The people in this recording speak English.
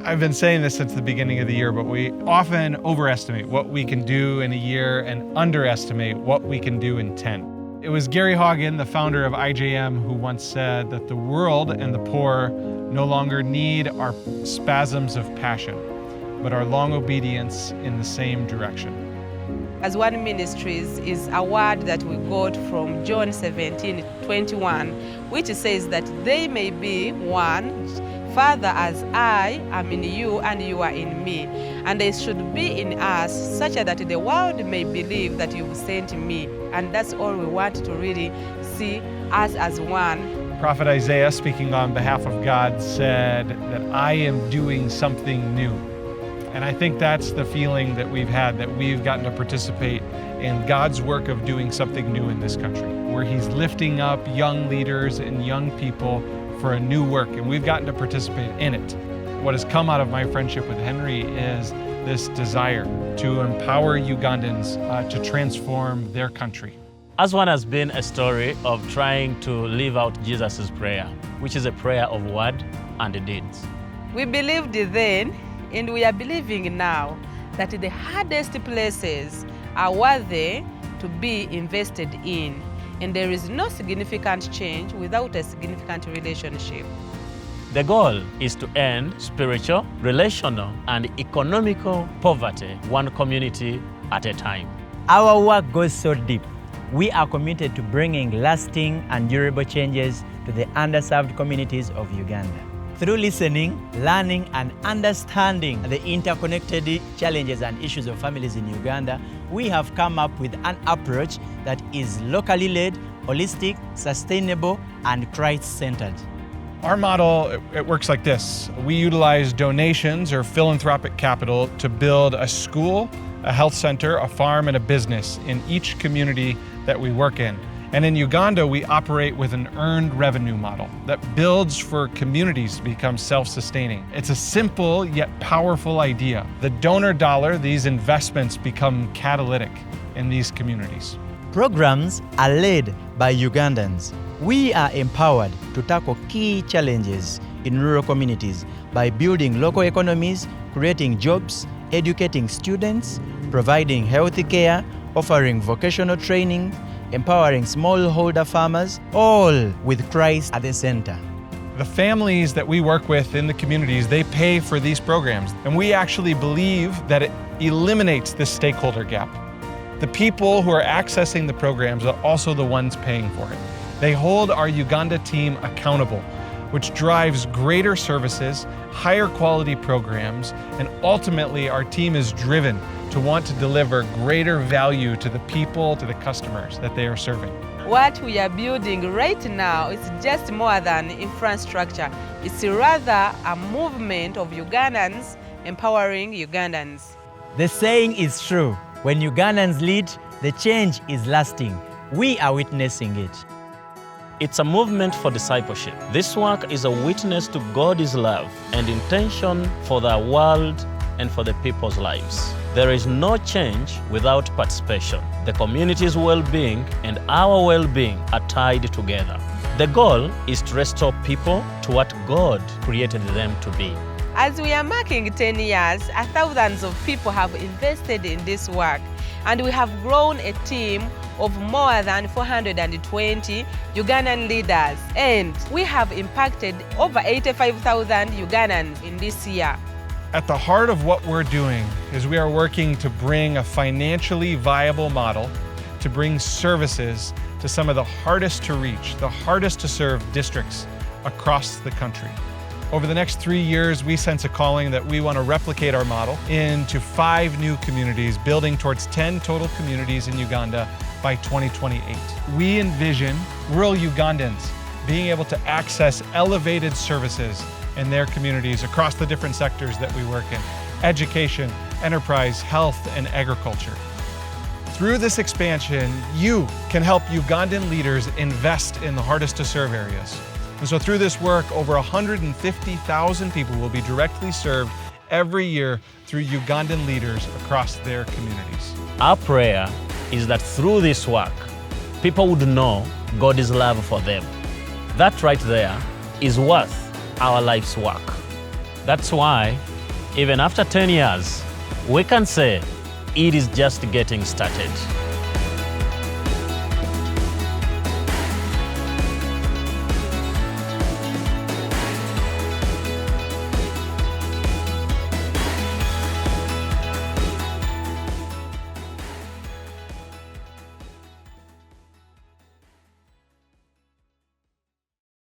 I've been saying this since the beginning of the year, but we often overestimate what we can do in a year and underestimate what we can do in 10. It was Gary Haugen, the founder of IJM, who once said that the world and the poor no longer need our spasms of passion, but our long obedience in the same direction. AsOne Ministries is a word that we got from John 17:21, which says that they may be one, Father, as I am in you and you are in me, and they should be in us, such that the world may believe that you've sent me. And that's all we want to really see us as one. Prophet Isaiah, speaking on behalf of God, said that I am doing something new. And I think that's the feeling that we've had, that we've gotten to participate in God's work of doing something new in this country, where He's lifting up young leaders and young people for a new work, and we've gotten to participate in it. What has come out of my friendship with Henry is this desire to empower Ugandans to transform their country. AsOne has been a story of trying to live out Jesus' prayer, which is a prayer of word and deeds. We believed then, and we are believing now, that the hardest places are worthy to be invested in. And there is no significant change without a significant relationship. The goal is to end spiritual, relational, and economical poverty, one community at a time. Our work goes so deep. We are committed to bringing lasting and durable changes to the underserved communities of Uganda. Through listening, learning, and understanding the interconnected challenges and issues of families in Uganda, we have come up with an approach that is locally led, holistic, sustainable, and Christ-centered. Our model, it works like this. We utilize donations or philanthropic capital to build a school, a health center, a farm, and a business in each community that we work in. And in Uganda, we operate with an earned revenue model that builds for communities to become self-sustaining. It's a simple yet powerful idea. The donor dollar, these investments become catalytic in these communities. Programs are led by Ugandans. We are empowered to tackle key challenges in rural communities by building local economies, creating jobs, educating students, providing health care, offering vocational training, empowering smallholder farmers, all with Christ at the center. The families that we work with in the communities, they pay for these programs, and we actually believe that it eliminates this stakeholder gap. The people who are accessing the programs are also the ones paying for it. They hold our Uganda team accountable, which drives greater services, higher quality programs, and ultimately our team is driven to want to deliver greater value to the people, to the customers that they are serving. What we are building right now is just more than infrastructure. It's rather a movement of Ugandans empowering Ugandans. The saying is true. When Ugandans lead, the change is lasting. We are witnessing it. It's a movement for discipleship. This work is a witness to God's love and intention for the world and for the people's lives. There is no change without participation. The community's well-being and our well-being are tied together. The goal is to restore people to what God created them to be. As we are marking 10 years, thousands of people have invested in this work, and we have grown a team of more than 420 Ugandan leaders, and we have impacted over 85,000 Ugandans in this year. At the heart of what we're doing is we are working to bring a financially viable model to bring services to some of the hardest to reach, the hardest to serve districts across the country. Over the next 3 years, we sense a calling that we want to replicate our model into 5 new communities, building towards 10 total communities in Uganda by 2028. We envision rural Ugandans being able to access elevated services in their communities across the different sectors that we work in: education, enterprise, health, and agriculture. Through this expansion, you can help Ugandan leaders invest in the hardest to serve areas. And so through this work, over 150,000 people will be directly served every year through Ugandan leaders across their communities. Our prayer is that through this work, people would know God's love for them. That right there is worth our life's work. That's why, even after 10 years, we can say it is just getting started.